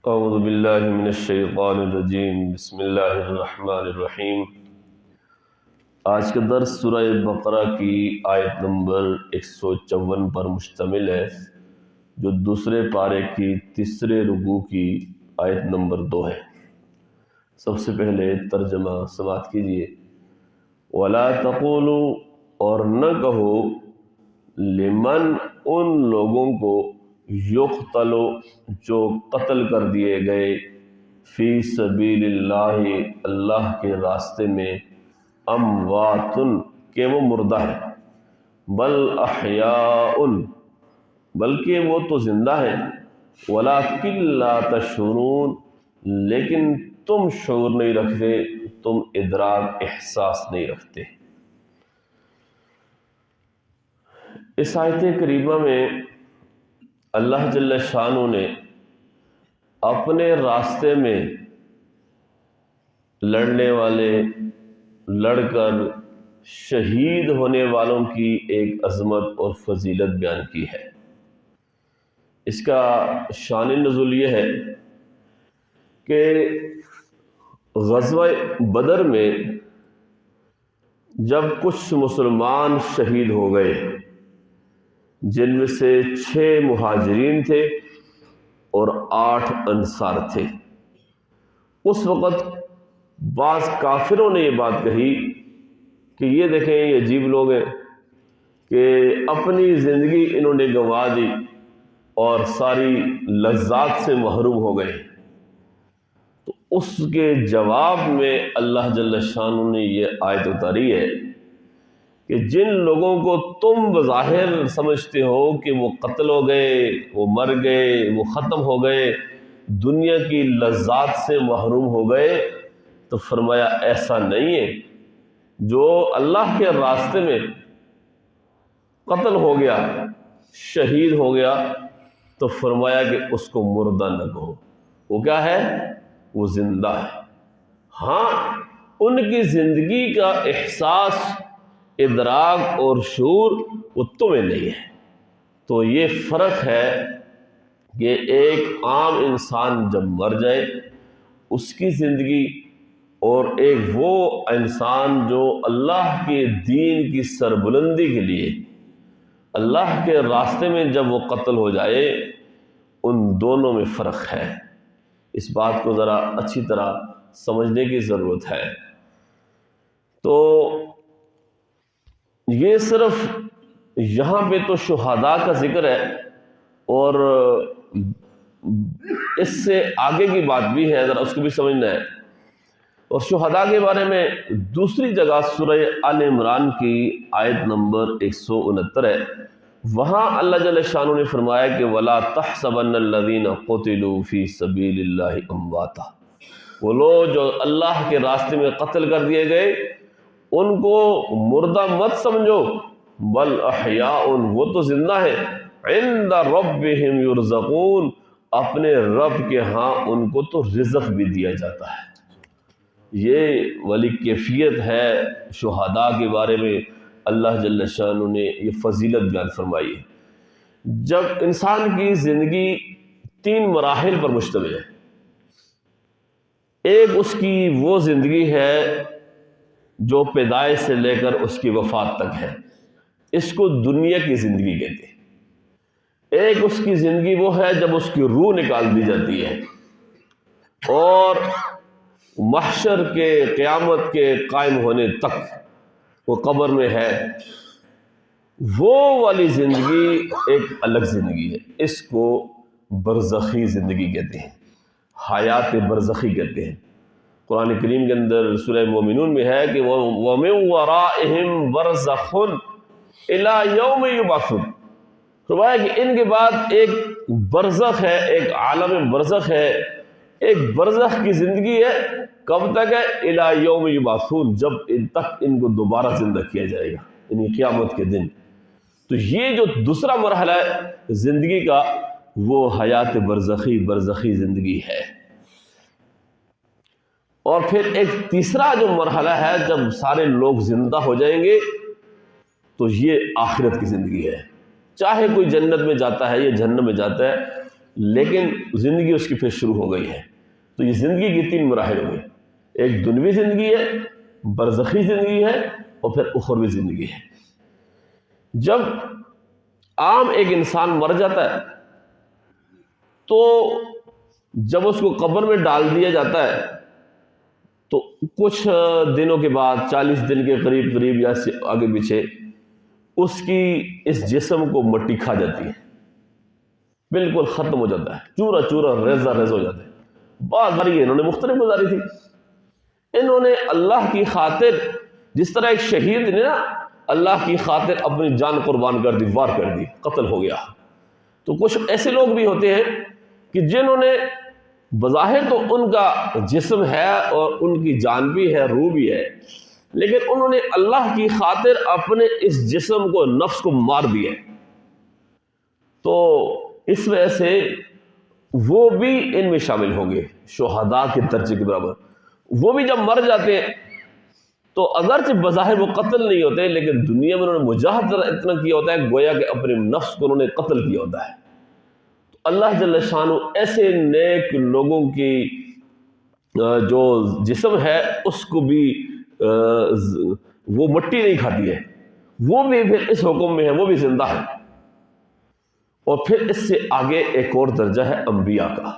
اعوذ باللہ من الشیطان الرجیم، بسم اللہ الرحمن الرحیم۔ آج کا درس سورہ بقرہ کی آیت نمبر 154 پر مشتمل ہے، جو دوسرے پارے کی تیسرے رکوع کی آیت نمبر 2 ہے۔ سب سے پہلے ترجمہ سماعت کیجیے۔ وَلَا تَقُولُوا، اور نہ کہو، لمن، ان لوگوں کو، یقتل، جو قتل کر دیے گئے، فی سبیل اللہ، اللہ کے راستے میں، اموات، کہ وہ مردہ ہے، بل احیاء، بلکہ وہ تو زندہ ہے، ولکن لا تشعرون، لیکن تم شعور نہیں رکھتے، تم ادراک، احساس نہیں رکھتے۔ اس آیت کریمہ میں اللہ جل شانہ نے اپنے راستے میں لڑنے والے، لڑ کر شہید ہونے والوں کی ایک عظمت اور فضیلت بیان کی ہے۔ اس کا شان نزول یہ ہے کہ غزوہ بدر میں جب کچھ مسلمان شہید ہو گئے، جن میں سے 6 مہاجرین تھے اور 8 انصار تھے، اس وقت بعض کافروں نے یہ بات کہی کہ یہ دیکھیں، یہ عجیب لوگ ہیں کہ اپنی زندگی انہوں نے گنوا دی اور ساری لذات سے محروم ہو گئے۔ تو اس کے جواب میں اللہ جل شانہ نے یہ آیت اتاری ہے کہ جن لوگوں کو تم بظاہر سمجھتے ہو کہ وہ قتل ہو گئے، وہ مر گئے، وہ ختم ہو گئے، دنیا کی لذات سے محروم ہو گئے، تو فرمایا ایسا نہیں ہے۔ جو اللہ کے راستے میں قتل ہو گیا، شہید ہو گیا، تو فرمایا کہ اس کو مردہ نہ کہو، وہ کیا ہے؟ وہ زندہ ہے۔ ہاں، ان کی زندگی کا احساس، ادراک اور شعور وہ تمہیں نہیں ہے۔ تو یہ فرق ہے کہ ایک عام انسان جب مر جائے، اس کی زندگی، اور ایک وہ انسان جو اللہ کے دین کی سربلندی کے لیے اللہ کے راستے میں جب وہ قتل ہو جائے، ان دونوں میں فرق ہے۔ اس بات کو ذرا اچھی طرح سمجھنے کی ضرورت ہے۔ تو یہ صرف یہاں پہ تو شہداء کا ذکر ہے، اور اس سے آگے کی بات بھی ہے، ذرا اس کو بھی سمجھنا ہے۔ اور شہداء کے بارے میں دوسری جگہ سورہ آل عمران کی آیت نمبر 169 ہے، وہاں اللہ جل شانہ نے فرمایا کہ وَلَا تَحْسَبَنَّ الَّذِينَ قُتِلُوا فِي سَبِيلِ اللَّهِ أَمْوَاتًا، وہ لوگ جو اللہ کے راستے میں قتل کر دیے گئے، ان کو مردہ مت سمجھو، بل احیاء، وہ تو زندہ ہے، عند ربهم یرزقون، اپنے رب کے ہاں ان کو تو رزق بھی دیا جاتا ہے۔ یہ ولی کیفیت ہے شہداء کے بارے میں اللہ جل شانہ نے یہ فضیلت بیان فرمائی ہے۔ جب انسان کی زندگی 3 مراحل پر مشتمل ہے، ایک اس کی وہ زندگی ہے جو پیدائش سے لے کر اس کی وفات تک ہے، اس کو دنیا کی زندگی کہتے ہیں۔ ایک اس کی زندگی وہ ہے جب اس کی روح نکال دی جاتی ہے اور محشر کے، قیامت کے قائم ہونے تک وہ قبر میں ہے، وہ والی زندگی ایک الگ زندگی ہے، اس کو برزخی زندگی کہتے ہیں، حیات برزخی کہتے ہیں۔ قرآن کریم کے اندر سورہ مومنون میں ہے کہ وَمِن وَرَائِهِمْ بَرْزَخٌ إِلَى يَوْمِ يُبْعَثُونَ، فرمایا کہ ان کے بعد ایک برزخ ہے، ایک عالم برزخ ہے، ایک برزخ کی زندگی ہے، کب تک ہے؟ الی یوم یبعثون، جب ان تک ان کو دوبارہ زندہ کیا جائے گا، یعنی قیامت کے دن۔ تو یہ جو دوسرا مرحلہ ہے زندگی کا، وہ حیات برزخی زندگی ہے۔ اور پھر ایک تیسرا جو مرحلہ ہے جب سارے لوگ زندہ ہو جائیں گے، تو یہ آخرت کی زندگی ہے۔ چاہے کوئی جنت میں جاتا ہے یا جہنم میں جاتا ہے، لیکن زندگی اس کی پھر شروع ہو گئی ہے۔ تو یہ زندگی کی 3 مراحل ہو گئی، ایک دنیوی زندگی ہے، برزخی زندگی ہے، اور پھر اخروی زندگی ہے۔ جب عام ایک انسان مر جاتا ہے تو جب اس کو قبر میں ڈال دیا جاتا ہے تو کچھ دنوں کے بعد 40 دن کے قریب یا آگے پیچھے اس کی اس جسم کو مٹی کھا جاتی ہے، بالکل ختم ہو جاتا ہے، چورا چورا ریزہ ریز ہو جاتا ہے۔ بات بڑی انہوں نے مختلف گزاری تھی، انہوں نے اللہ کی خاطر، جس طرح ایک شہید نے نا اللہ کی خاطر اپنی جان قربان کر دی، وار کر دی، قتل ہو گیا، تو کچھ ایسے لوگ بھی ہوتے ہیں کہ جنہوں نے بظاہر تو ان کا جسم ہے اور ان کی جان بھی ہے، روح بھی ہے، لیکن انہوں نے اللہ کی خاطر اپنے اس جسم کو، نفس کو مار دیا، تو اس وجہ سے وہ بھی ان میں شامل ہوں گے، شہداء کے درجے کے برابر۔ وہ بھی جب مر جاتے ہیں تو اگرچہ بظاہر وہ قتل نہیں ہوتے، لیکن دنیا میں انہوں نے مجاہدہ اتنا کیا ہوتا ہے گویا کہ اپنے نفس کو انہوں نے قتل کیا ہوتا ہے۔ تو اللہ جل شانہ ایسے نیک لوگوں کی جو جسم ہے اس کو بھی وہ مٹی نہیں کھاتی ہے، وہ بھی پھر اس حکم میں ہے، وہ بھی زندہ ہے۔ اور پھر اس سے آگے ایک اور درجہ ہے انبیاء کا۔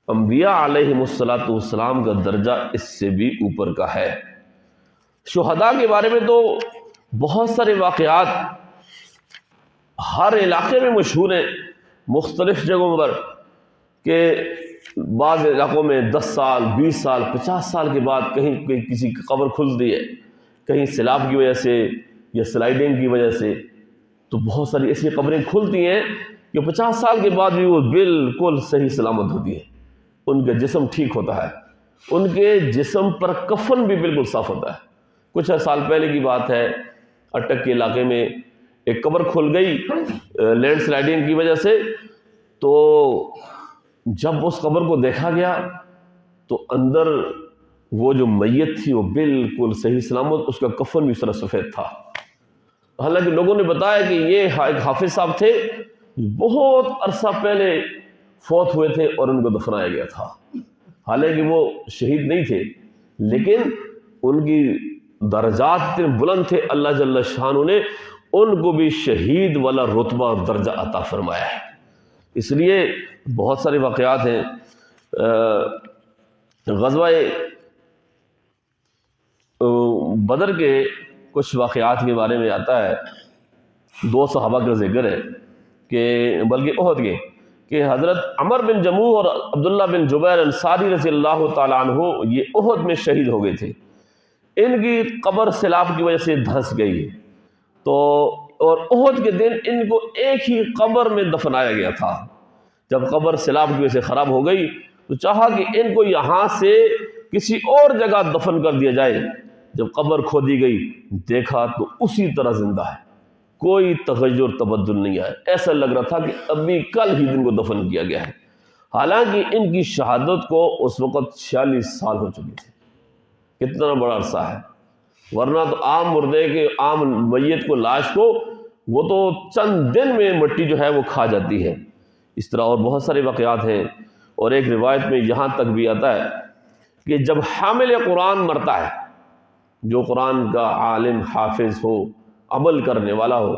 انبیاء علیہم السلام کا درجہ اس سے بھی اوپر کا ہے۔ شہداء کے بارے میں تو بہت سارے واقعات ہر علاقے میں مشہور ہیں، مختلف جگہوں پر، کہ بعض علاقوں میں 10 سال 20 سال 50 سال کے بعد کہیں کسی کی قبر کھلتی ہے، کہیں سیلاب کی وجہ سے یا سلائڈنگ کی وجہ سے، تو بہت ساری ایسی قبریں کھلتی ہیں کہ 50 سال کے بعد بھی وہ بالکل صحیح سلامت ہوتی ہے، ان کا جسم ٹھیک ہوتا ہے، ان کے جسم پر کفن بھی بالکل صاف ہوتا ہے۔ کچھ سال پہلے کی بات ہے، اٹک کے علاقے میں ایک قبر کھل گئی لینڈ سلائڈنگ کی وجہ سے، تو جب اس قبر کو دیکھا گیا تو اندر وہ جو میت تھی وہ بالکل صحیح سلامت، اس کا کفن بھی اس طرح سفید تھا۔ حالانکہ لوگوں نے بتایا کہ یہ ایک حافظ صاحب تھے، بہت عرصہ پہلے فوت ہوئے تھے اور ان کو دفنایا گیا تھا، حالانکہ وہ شہید نہیں تھے، لیکن ان کی درجات اتنے بلند تھے، اللہ جل شانہ نے ان کو بھی شہید والا رتبہ اور درجہ عطا فرمایا ہے۔ اس لیے بہت سارے واقعات ہیں۔ غزوہ بدر کے کچھ واقعات کے بارے میں آتا ہے، 2 صحابہ کا ذکر ہے، کہ بلکہ احد کے، کہ حضرت عمر بن جموح اور عبداللہ بن جبیر انصاری رضی اللہ تعالیٰ عنہ یہ احد میں شہید ہو گئے تھے۔ ان کی قبر سیلاب کی وجہ سے دھنس گئی، تو اور احد کے دن ان کو ایک ہی قبر میں دفنایا گیا تھا۔ جب قبر سیلاب کی وجہ سے خراب ہو گئی تو چاہا کہ ان کو یہاں سے کسی اور جگہ دفن کر دیا جائے۔ جب قبر کھودی گئی دیکھا تو اسی طرح زندہ ہے، کوئی تغیر تبدل نہیں آیا، ایسا لگ رہا تھا کہ ابھی کل ہی دن کو دفن کیا گیا ہے، حالانکہ ان کی شہادت کو اس وقت 46 سال ہو چکے تھے۔ کتنا بڑا عرصہ ہے، ورنہ تو عام مردے کے، عام میت کو، لاش کو، وہ تو چند دن میں مٹی جو ہے وہ کھا جاتی ہے۔ اس طرح اور بہت سارے واقعات ہیں، اور ایک روایت میں یہاں تک بھی آتا ہے کہ جب حامل قرآن مرتا ہے، جو قرآن کا عالم حافظ ہو، عمل کرنے والا ہو،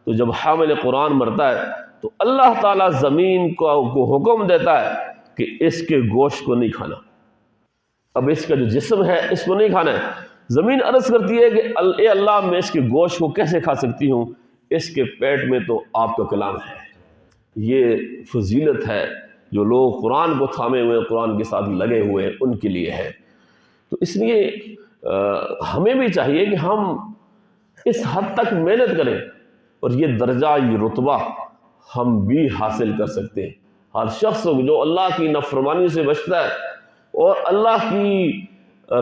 تو جب حامل قرآن مرتا ہے تو اللہ تعالیٰ زمین کو حکم دیتا ہے کہ اس کے گوشت کو نہیں کھانا، اب اس کا جو جسم ہے اس کو نہیں کھانا ہے۔ زمین عرض کرتی ہے کہ اے اللہ، میں اس کے گوشت کو کیسے کھا سکتی ہوں، اس کے پیٹ میں تو آپ کا کلام ہے۔ یہ فضیلت ہے، جو لوگ قرآن کو تھامے ہوئے، قرآن کے ساتھ لگے ہوئے، ان کے لیے ہے۔ تو اس لیے ہمیں بھی چاہیے کہ ہم اس حد تک محنت کریں، اور یہ درجہ، یہ رتبہ ہم بھی حاصل کر سکتے ہیں۔ ہر شخص جو اللہ کی نافرمانی سے بچتا ہے اور اللہ کی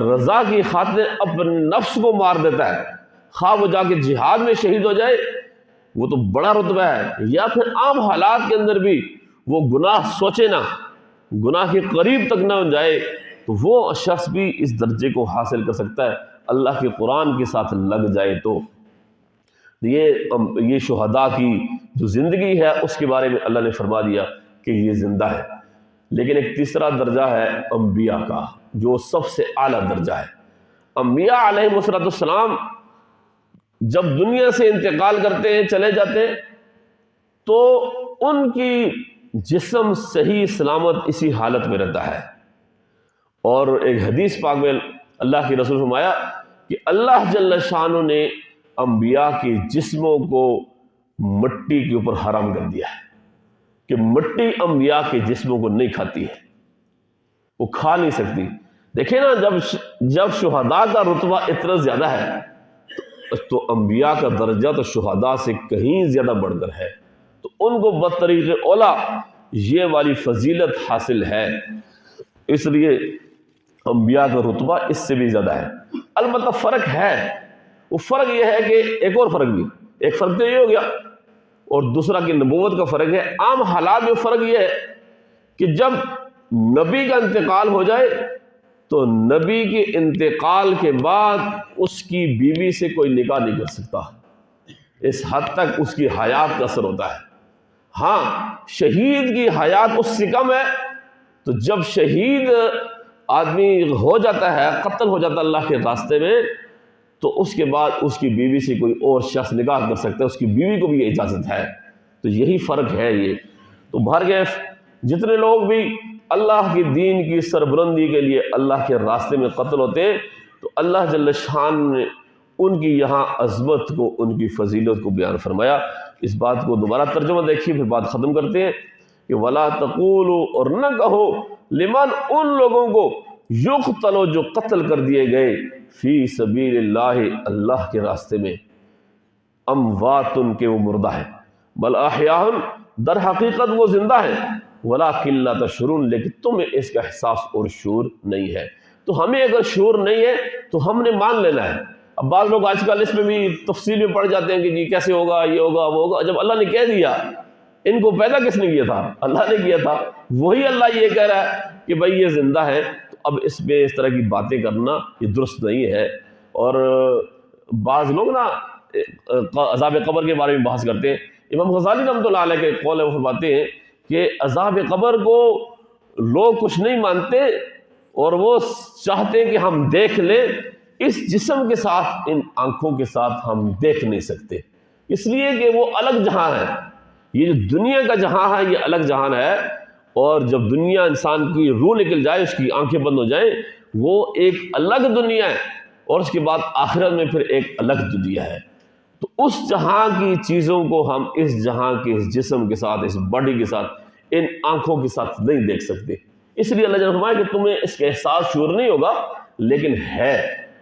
رضا کی خاطر اپنے نفس کو مار دیتا ہے، خواہ وہ جا کے جہاد میں شہید ہو جائے، وہ تو بڑا رتبہ ہے، یا پھر عام حالات کے اندر بھی وہ گناہ سوچے نہ، گناہ کے قریب تک نہ جائے، تو وہ شخص بھی اس درجے کو حاصل کر سکتا ہے، اللہ کے قرآن کے ساتھ لگ جائے تو۔ یہ شہداء کی جو زندگی ہے اس کے بارے میں اللہ نے فرما دیا کہ یہ زندہ ہے، لیکن ایک تیسرا درجہ ہے انبیاء کا، جو سب سے اعلیٰ درجہ ہے۔ انبیاء علیہ السلام جب دنیا سے انتقال کرتے ہیں، چلے جاتے ہیں، تو ان کی جسم صحیح سلامت اسی حالت میں رہتا ہے۔ اور ایک حدیث پاک میں اللہ کے رسول فرمایا کہ اللہ جل شانہ نے انبیاء کے جسموں کو مٹی کے اوپر حرام کر دیا ہے، کہ مٹی انبیاء کے جسموں کو نہیں کھاتی ہے، وہ کھا نہیں سکتی۔ دیکھیں نا، جب شہداء کا رتبہ اتنا زیادہ ہے تو انبیاء کا درجہ تو شہداء سے کہیں زیادہ بڑھ کر ہے، تو ان کو بطریق اولا یہ والی فضیلت حاصل ہے، اس لیے انبیاء کا رتبہ اس سے بھی زیادہ ہے۔ البتہ فرق ہے، وہ فرق یہ ہے کہ ایک اور فرق بھی، ایک فرق تو یہ ہو گیا، اور دوسرا کہ نبوت کا فرق ہے۔ عام حالات میں فرق یہ ہے کہ جب نبی کا انتقال ہو جائے تو نبی کے انتقال کے بعد اس کی بیوی سے کوئی نکاح نہیں کر سکتا، اس حد تک اس کی حیات کا اثر ہوتا ہے۔ ہاں، شہید کی حیات اس سے کم ہے، تو جب شہید آدمی ہو جاتا ہے، قتل ہو جاتا ہے اللہ کے راستے میں، تو اس کے بعد اس کی بیوی سے کوئی اور شخص نکاح کر سکتا ہے، اس کی بیوی کو بھی یہ اجازت ہے۔ تو یہی فرق ہے یہ۔ تو بہرکیف جتنے لوگ بھی اللہ کی دین کی سربلندی کے لیے اللہ کے راستے میں قتل ہوتے ہیں، تو اللہ جل شان نے ان کی یہاں عظمت کو، ان کی فضیلت کو بیان فرمایا۔ اس بات کو دوبارہ ترجمہ دیکھیے، پھر بات ختم کرتے ہیں کہ وَلَا تَقُولُوا، اور نہ کہو، لمن، ان لوگوں کو، یقتلوا، جو قتل کر دیے گئے، فی سبیل اللہ، اللہ کے راستے میں، اموات، ان کے وہ مردہ ہے، بل احیاء، در حقیقت وہ زندہ ہے، ولکن لا تشعرون، لیکن تمہیں اس کا احساس اور شعور نہیں ہے۔ تو ہمیں اگر شعور نہیں ہے تو ہم نے مان لینا ہے۔ اب بعض لوگ آج کل اس میں بھی تفصیل میں پڑ جاتے ہیں کہ جی کیسے ہوگا، یہ ہوگا، وہ ہوگا۔ جب اللہ نے کہہ دیا، ان کو پیدا کس نے کیا تھا؟ اللہ نے کیا تھا۔ وہی اللہ یہ کہہ رہا ہے کہ بھائی یہ زندہ ہے، تو اب اس میں اس طرح کی باتیں کرنا یہ درست نہیں ہے۔ اور بعض لوگ نا عذاب قبر کے بارے میں بحث کرتے ہیں۔ امام غزالی رحمۃ اللہ علیہ کے قول وہ فرماتے ہیں کہ عذاب قبر کو لوگ کچھ نہیں مانتے، اور وہ چاہتے ہیں کہ ہم دیکھ لیں، اس جسم کے ساتھ، ان آنکھوں کے ساتھ ہم دیکھ نہیں سکتے، اس لیے کہ وہ الگ جہاں ہے۔ یہ جو دنیا کا جہاں ہے یہ الگ جہان ہے، اور جب دنیا انسان کی روح نکل جائے، اس کی آنکھیں بند ہو جائیں، وہ ایک الگ دنیا ہے، اور اس کے بعد آخرت میں پھر ایک الگ دنیا ہے۔ تو اس جہاں کی چیزوں کو ہم اس جہاں کے اس جسم کے ساتھ، اس باڈی کے ساتھ، ان آنکھوں کے ساتھ نہیں دیکھ سکتے۔ اس لیے اللہ جل فرمایا کہ تمہیں اس کا احساس شعور نہیں ہوگا، لیکن ہے،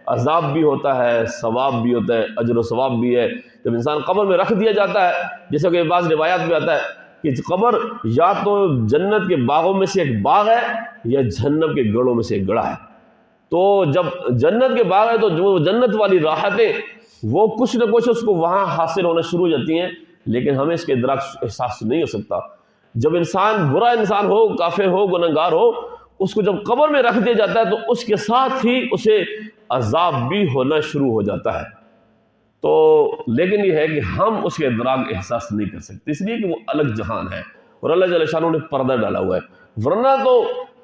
عذاب بھی ہوتا ہے، ثواب بھی ہوتا ہے، اجر و ثواب بھی ہے۔ جب انسان قبر میں رکھ دیا جاتا ہے، جیسا کہ بعض روایات میں آتا ہے کہ قبر یا تو جنت کے باغوں میں سے ایک باغ ہے، یا جہنم کے گڑھوں میں سے ایک گڑھا ہے۔ تو جب جنت کے باغ ہے تو جو جنت والی راحتیں، وہ کچھ نہ کچھ اس کو وہاں حاصل ہونا شروع ہو جاتی ہیں، لیکن ہمیں اس کے ادراک احساس نہیں ہو سکتا۔ جب انسان برا انسان ہو، کافر ہو، گنہگار ہو، اس کو جب قبر میں رکھ دیا جاتا ہے تو اس کے ساتھ ہی اسے عذاب بھی ہونا شروع ہو جاتا ہے۔ تو لیکن یہ ہے کہ ہم اس کے ادراک احساس نہیں کر سکتے، اس لیے کہ وہ الگ جہان ہے، اور اللہ جل شانہ نے پردہ ڈالا ہوا ہے۔ ورنہ تو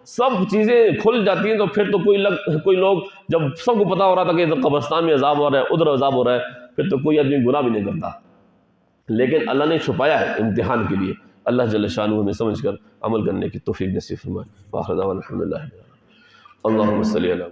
سب چیزیں کھل جاتی ہیں، تو پھر تو کوئی لوگ، جب سب کو پتا ہو رہا تھا کہ ادھر قبرستان میں عذاب ہو رہا ہے، ادھر عذاب ہو رہا ہے، پھر تو کوئی آدمی گناہ بھی نہیں کرتا۔ لیکن اللہ نے چھپایا ہے امتحان کے لیے۔ اللہ جل شانہ ہمیں سمجھ کر عمل کرنے کی توفیق نصیب فرمائے۔ وآخر دعوانا الحمدللہ۔ اللہم صلی علی